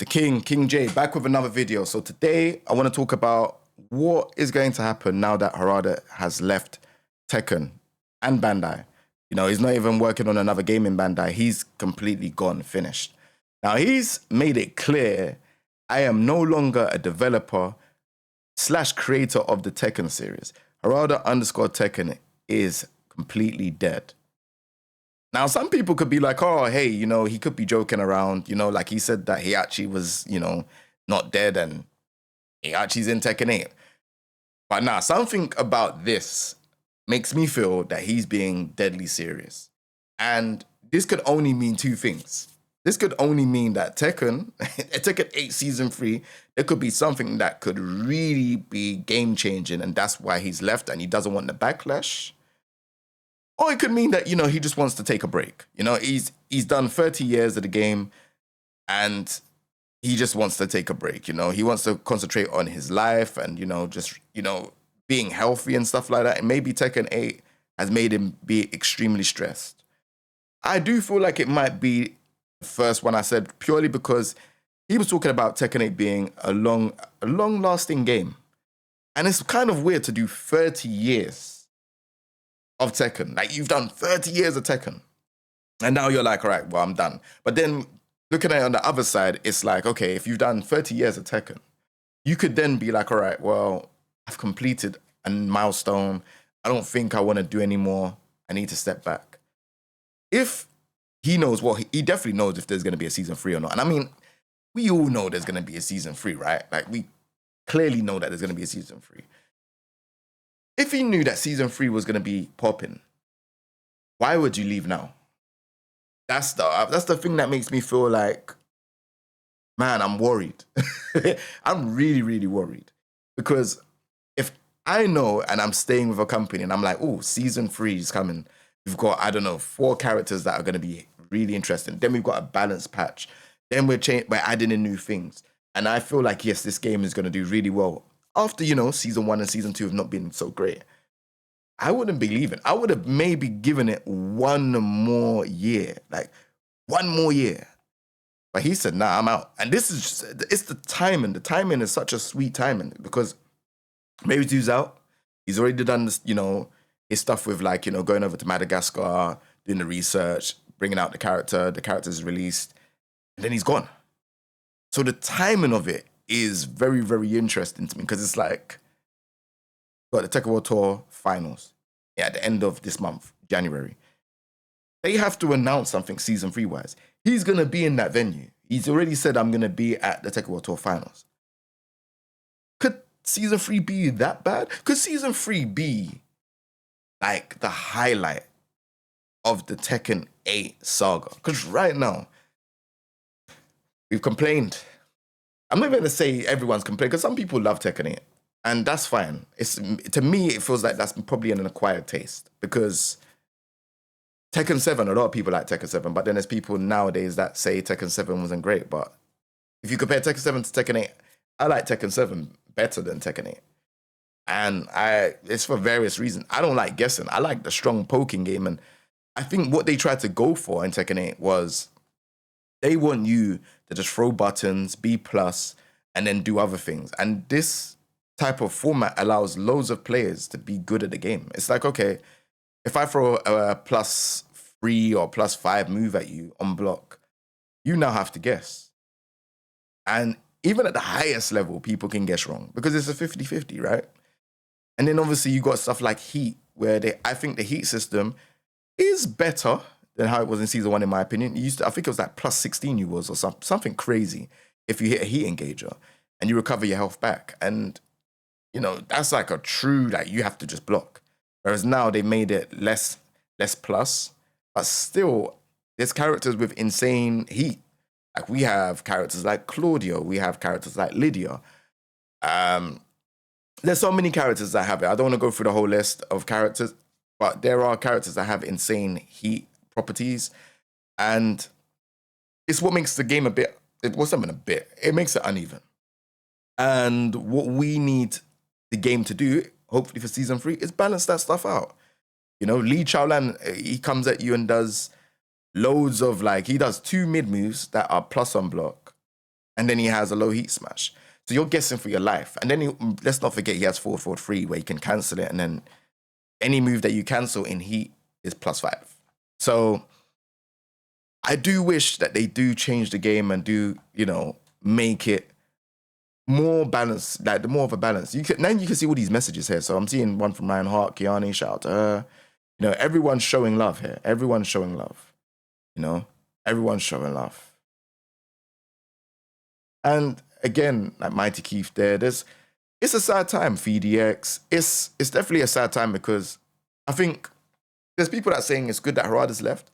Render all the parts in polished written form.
the King J, back with another video. So today I want to talk about what is going to happen now that Harada has left Tekken and Bandai. You know, he's not even working on another game in Bandai. He's completely gone, finished. Now he's made it clear, I am no longer a developer / creator of the Tekken series. Harada _ Tekken is completely dead. Now, some people could be like, oh, hey, you know, he could be joking around, you know, like he said that he actually was, you know, not dead and he actually's in Tekken 8. But nah, something about this makes me feel that he's being deadly serious. And this could only mean two things. This could only mean that Tekken 8 Season 3, there could be something that could really be game-changing, and that's why he's left and he doesn't want the backlash. Or it could mean that, you know, he just wants to take a break. You know, he's done 30 years of the game and he just wants to take a break. You know, he wants to concentrate on his life and, you know, just, you know, being healthy and stuff like that. And maybe Tekken 8 has made him be extremely stressed. I do feel like it might be the first one I said, purely because he was talking about Tekken 8 being a long-lasting game. And it's kind of weird to do 30 years of Tekken. Like, you've done 30 years of Tekken. And now you're like, all right, well, I'm done. But then looking at it on the other side, it's like, okay, if you've done 30 years of Tekken, you could then be like, all right, well, I've completed a milestone. I don't think I want to do any more. I need to step back. If he knows, well, he definitely knows if there's going to be a season 3 or not. And I mean, we all know there's going to be a season 3, right? Like, we clearly know that there's going to be a season 3. If he knew that season 3 was going to be popping, why would you leave now? That's the thing that makes me feel like, man, I'm worried. I'm really, really worried. Because if I know and I'm staying with a company and I'm like, oh, season 3 is coming. We've got, I don't know, 4 characters that are going to be really interesting. Then we've got a balanced patch. Then we're adding in new things. And I feel like, yes, this game is going to do really well. After, you know, season 1 and season 2 have not been so great, I wouldn't be leaving. I would have maybe given it one more year. Like, one more year. But he said, nah, I'm out. And this is just, it's the timing. The timing is such a sweet timing because maybe dude's out. He's already done this, you know, his stuff with, like, you know, going over to Madagascar, doing the research, bringing out the character's released, and then he's gone. So the timing of it is very, very interesting to me because it's like, got the Tekken World Tour finals at the end of this month, January. They have to announce something season 3 wise. He's going to be in that venue. He's already said, I'm going to be at the Tekken World Tour finals. Could season 3 be that bad? Could season 3 be like the highlight of the Tekken 8 saga? Because right now, we've complained. I'm not even going to say everyone's complaining because some people love Tekken 8. And that's fine. To me, it feels like that's probably an acquired taste because Tekken 7, a lot of people like Tekken 7, but then there's people nowadays that say Tekken 7 wasn't great. But if you compare Tekken 7 to Tekken 8, I like Tekken 7 better than Tekken 8. And it's for various reasons. I don't like guessing. I like the strong poking game. And I think what they tried to go for in Tekken 8 was they want you to just throw buttons, B+, and then do other things. And this type of format allows loads of players to be good at the game. It's like, okay, if I throw a +3 or +5 move at you on block, you now have to guess. And even at the highest level, people can guess wrong because it's a 50-50, right? And then obviously you got stuff like Heat, where I think the Heat system is better than how it was in season 1, in my opinion. I think it was like +16 you was or something crazy if you hit a Heat engager and you recover your health back. And, you know, that's like a true, like, you have to just block. Whereas now they made it less plus, but still, there's characters with insane heat. Like, we have characters like Claudio, we have characters like Lydia. There's so many characters that have it. I don't want to go through the whole list of characters, but there are characters that have insane heat properties. And it's what makes the game it makes it uneven. And what we need the game to do, hopefully for season 3, is balance that stuff out. You know, Lee Chaolan, he comes at you and does loads of, like, he does 2 mid moves that are plus on block. and then he has a low heat smash. So you're guessing for your life. And then let's not forget he has forward, forward, free where you can cancel it. And then any move that you cancel in heat is +5. So I do wish that they do change the game and do, make it more balanced, like more of a balance. Now you can see all these messages here. So I'm seeing one from Ryan Kiani, shout out to her. Everyone's showing love here. Everyone's showing love. Everyone's showing love. And again, like Mighty Keith there, it's a sad time for EDX. It's definitely a sad time because I think there's people that are saying it's good that Harada's left.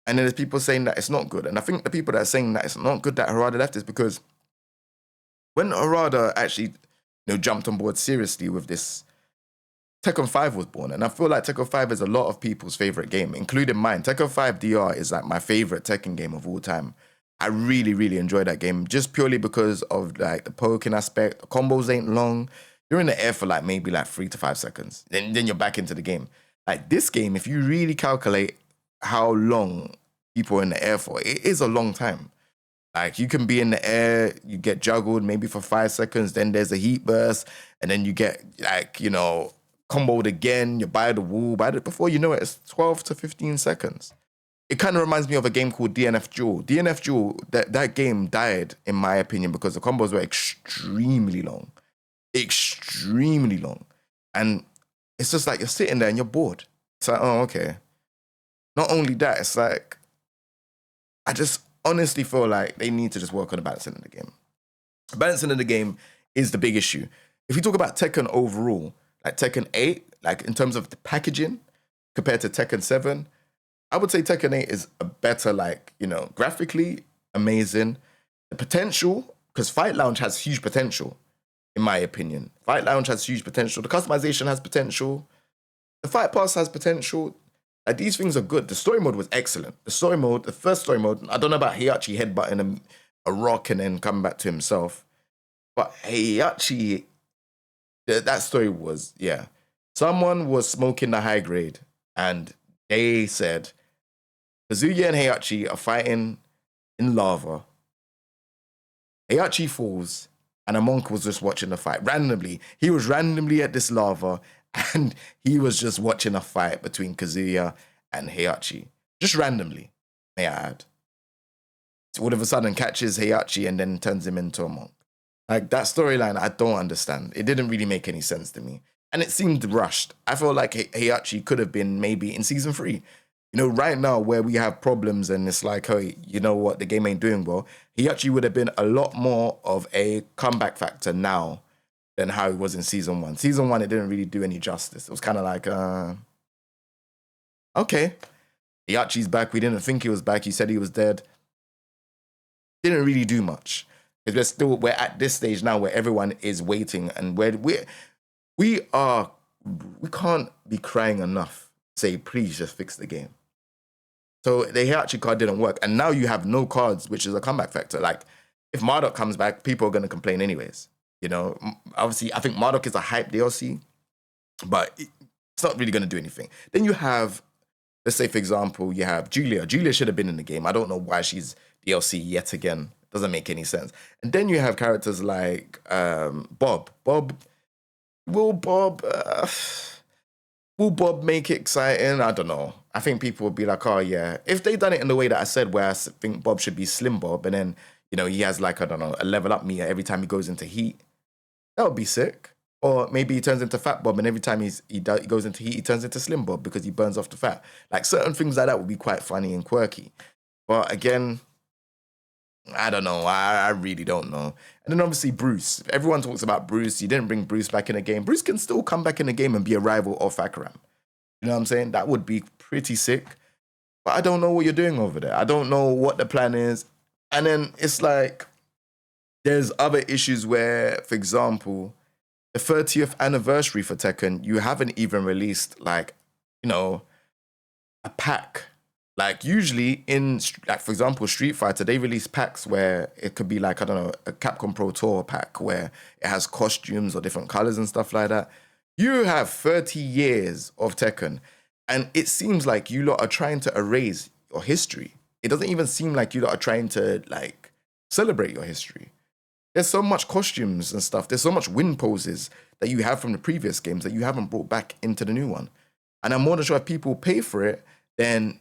And then there's people saying that it's not good. And I think the people that are saying that it's not good that Harada left is because when Harada actually jumped on board seriously with this, Tekken 5 was born. And I feel like Tekken 5 is a lot of people's favorite game, including mine. Tekken 5 DR is like my favorite Tekken game of all time. I really, really enjoy that game just purely because of like the poking aspect. The combos ain't long. You're in the air for like maybe like 3 to 5 seconds. Then you're back into the game. Like this game, if you really calculate how long people are in the air for, it is a long time. Like you can be in the air, you get juggled maybe for 5 seconds, then there's a heat burst, and then you get like, comboed again, you're by the wall, before you know it, it's 12 to 15 seconds. It kind of reminds me of a game called DNF Duel. DNF Duel, that game died, in my opinion, because the combos were extremely long. Extremely long. And it's just like you're sitting there and you're bored. It's like, oh, okay. Not only that, it's like, I just honestly feel like they need to just work on the balancing in the game. Balancing in the game is the big issue. If you talk about Tekken overall, like Tekken 8, like in terms of the packaging compared to Tekken 7, I would say Tekken 8 is a better, like, graphically amazing. The potential, because Fight Lounge has huge potential, in my opinion. Fight Lounge has huge potential. The customization has potential. The Fight Pass has potential. Like, these things are good. The story mode was excellent. The first story mode, I don't know about Heihachi headbutting a rock and then coming back to himself. But Heihachi, that story was, yeah. Someone was smoking the high grade and they said, Kazuya and Heihachi are fighting in lava. Heihachi falls and a monk was just watching the fight. Randomly. He was randomly at this lava and he was just watching a fight between Kazuya and Heihachi. Just randomly, may I add. So all of a sudden catches Heihachi and then turns him into a monk. Like, that storyline, I don't understand. It didn't really make any sense to me. And it seemed rushed. I feel like Heihachi could have been maybe in season 3. Right now where we have problems and it's like, hey, you know what, the game ain't doing well, Heihachi would have been a lot more of a comeback factor now than how it was in season 1. Season 1, it didn't really do any justice. It was kind of like, okay, Heihachi's back. We didn't think he was back. He said he was dead. Didn't really do much. Because we're at this stage now where everyone is waiting and we can't be crying enough. Say, please just fix the game. So the Heihachi card didn't work. And now you have no cards, which is a comeback factor. Like, if Marduk comes back, people are going to complain anyways. Obviously, I think Marduk is a hype DLC, but it's not really going to do anything. Then you have, let's say, for example, you have Julia. Julia should have been in the game. I don't know why she's DLC yet again. Doesn't make any sense. And then you have characters like Bob. Will Bob make it exciting? I don't know. I think people would be like, oh yeah. If they done it in the way that I said, where I think Bob should be Slim Bob, and then, he has like, I don't know, a level up meter every time he goes into heat, that would be sick. Or maybe he turns into Fat Bob and every time he goes into heat, he turns into Slim Bob because he burns off the fat. Like, certain things like that would be quite funny and quirky. But again, I don't know. I really don't know. And then obviously Bruce. Everyone talks about Bruce. You didn't bring Bruce back in the game. Bruce can still come back in the game and be a rival of Akram. You know what I'm saying? That would be pretty sick. But I don't know what you're doing over there. I don't know what the plan is. And then it's like, there's other issues where, for example, the 30th anniversary for Tekken, you haven't even released like, a pack. Like, usually in, like, for example, Street Fighter, they release packs where it could be like, I don't know, a Capcom Pro Tour pack where it has costumes or different colors and stuff like that. You have 30 years of Tekken, and it seems like you lot are trying to erase your history. It doesn't even seem like you lot are trying to, like, Celebrate your history. There's so much costumes and stuff. There's so much win poses that you have from the previous games that you haven't brought back into the new one. And I'm more than sure if people pay for it, then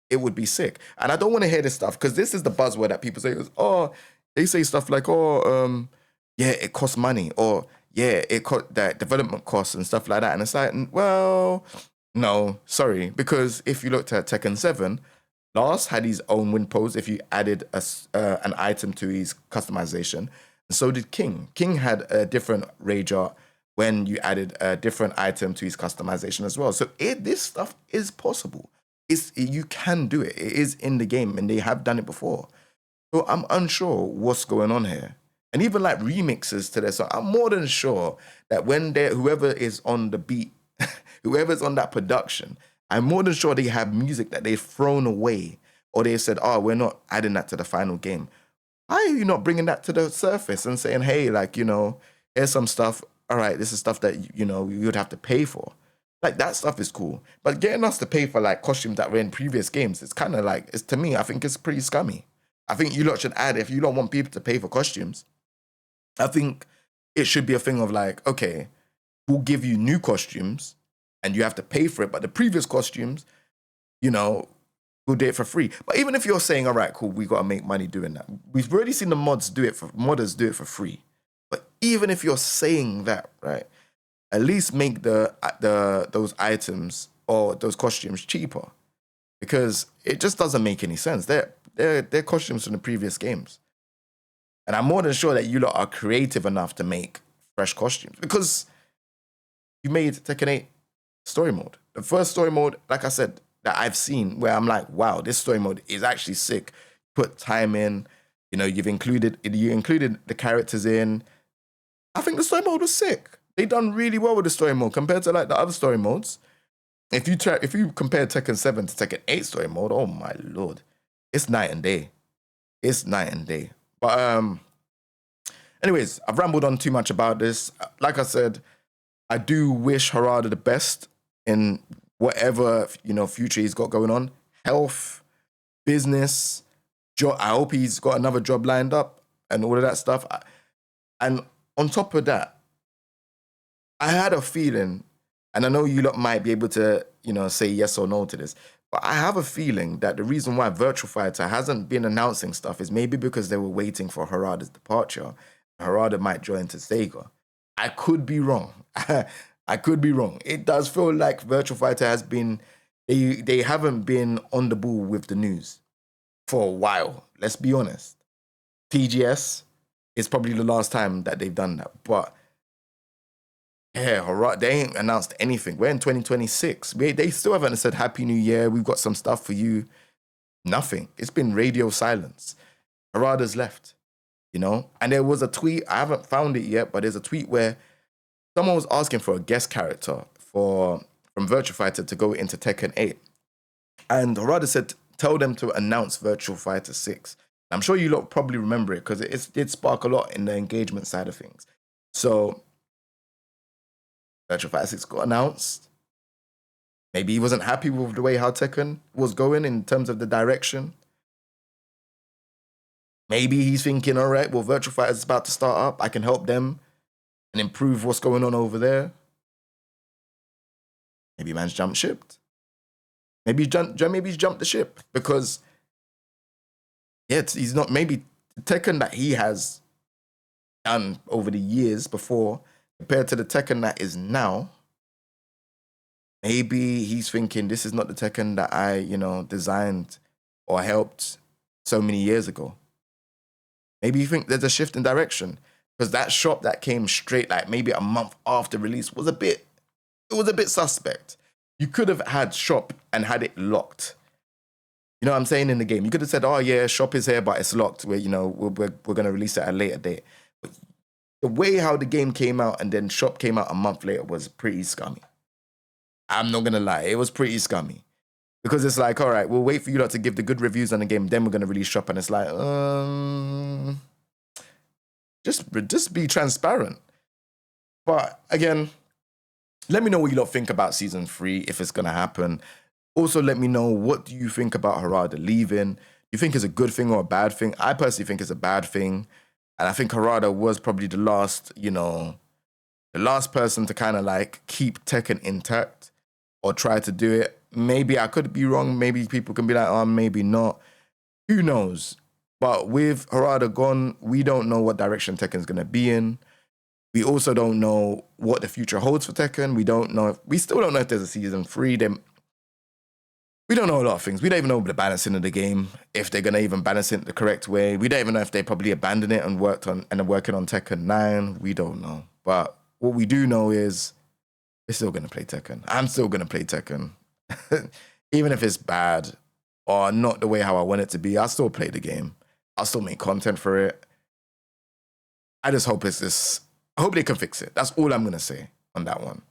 it would be sick. And I don't want to hear this stuff because this is the buzzword that people say. Oh, they say stuff like, yeah, it costs money, or yeah, it cost that development costs and stuff like that. And it's like, well, no, sorry, because if you looked at Tekken 7, Lars had his own win pose if you added an item to his customization. And so did King. King had a different rage art when you added a different item to his customization as well. So this stuff is possible. You can do it. It is in the game, and they have done it before. So I'm unsure what's going on here. And even like remixes to this, so I'm more than sure that when whoever is on the beat, whoever's on that production, I'm more than sure they have music that they've thrown away, or they said, oh, we're not adding that to the final game. Why are you not bringing that to the surface and saying, hey, like, here's some stuff. All right, this is stuff that, you would have to pay for. Like, that stuff is cool. But getting us to pay for, like, costumes that were in previous games, it's kind of like, to me, I think it's pretty scummy. I think you lot should add, if you don't want people to pay for costumes, I think it should be a thing of like, okay, we'll give you new costumes and you have to pay for it. But the previous costumes, we'll do it for free. But even if you're saying, all right, cool, we got to make money doing that. We've already seen the modders do it for free. But even if you're saying that, right, at least make those items or those costumes cheaper, because it just doesn't make any sense. They're costumes from the previous games. And I'm more than sure that you lot are creative enough to make fresh costumes, because you made Tekken 8 story mode. The first story mode, like I said, that I've seen where I'm like, wow, this story mode is actually sick. Put time in, you included the characters in. I think the story mode was sick. They done really well with the story mode compared to like the other story modes. If you compare Tekken 7 to Tekken 8 story mode, oh my lord, it's night and day. It's night and day. But anyways, I've rambled on too much about this. Like I said, I do wish Harada the best in whatever future he's got going on. Health, business, job. I hope he's got another job lined up and all of that stuff. And on top of that, I had a feeling, and I know you lot might be able to say yes or no to this, but I have a feeling that the reason why Virtual Fighter hasn't been announcing stuff is maybe because they were waiting for Harada's departure. Harada might join to Sega. I could be wrong. I could be wrong. It does feel like Virtual Fighter has been, they haven't been on the ball with the news for a while. Let's be honest. TGS is probably the last time that they've done that. But yeah, Harada, they ain't announced anything. We're in 2026. They still haven't said Happy New Year. We've got some stuff for you. Nothing. It's been radio silence. Harada's left, And there was a tweet. I haven't found it yet, but there's a tweet where someone was asking for a guest character from Virtua Fighter to go into Tekken 8. And Harada said, tell them to announce Virtua Fighter 6. I'm sure you lot probably remember it because it did spark a lot in the engagement side of things. So Virtua Fighter 6 got announced. Maybe he wasn't happy with the way how Tekken was going in terms of the direction. Maybe he's thinking, all right, well, Virtua Fighter is about to start up. I can help them and improve what's going on over there. Maybe man's jumped ship. Maybe he's jumped the ship because, he's not, maybe the Tekken that he has done over the years before compared to the Tekken that is now, maybe he's thinking this is not the Tekken that I, designed or helped so many years ago. Maybe you think there's a shift in direction because that shop that came straight, like maybe a month after release, was a bit suspect. You could have had shop and had it locked. You know what I'm saying in the game? You could have said, oh yeah, shop is here, but it's locked. We're going to release it at a later date. But the way how the game came out and then shop came out a month later was pretty scummy. I'm not going to lie. It was pretty scummy. Because it's like, all right, we'll wait for you lot to give the good reviews on the game, then we're going to release shop. And it's like, just be transparent. But again, let me know what you lot think about Season 3, if it's going to happen. Also, let me know, what do you think about Harada leaving? you think it's a good thing or a bad thing? I personally think it's a bad thing. And I think Harada was probably the last, the last person to kind of like keep Tekken intact or try to do it. Maybe I could be wrong. Maybe people can be like, oh, maybe not. Who knows? But with Harada gone, we don't know what direction Tekken's going to be in. We also don't know what the future holds for Tekken. We still don't know if there's a season 3. We don't know a lot of things. We don't even know the balancing of the game, if they're going to even balance it the correct way. We don't even know if they probably abandoned it and are working on Tekken 9. We don't know. But what we do know is we're still going to play Tekken. I'm still going to play Tekken. Even if it's bad or not the way how I want it to be, I'll still play the game. I'll still make content for it. I just hope I hope they can fix it. That's all I'm going to say on that one.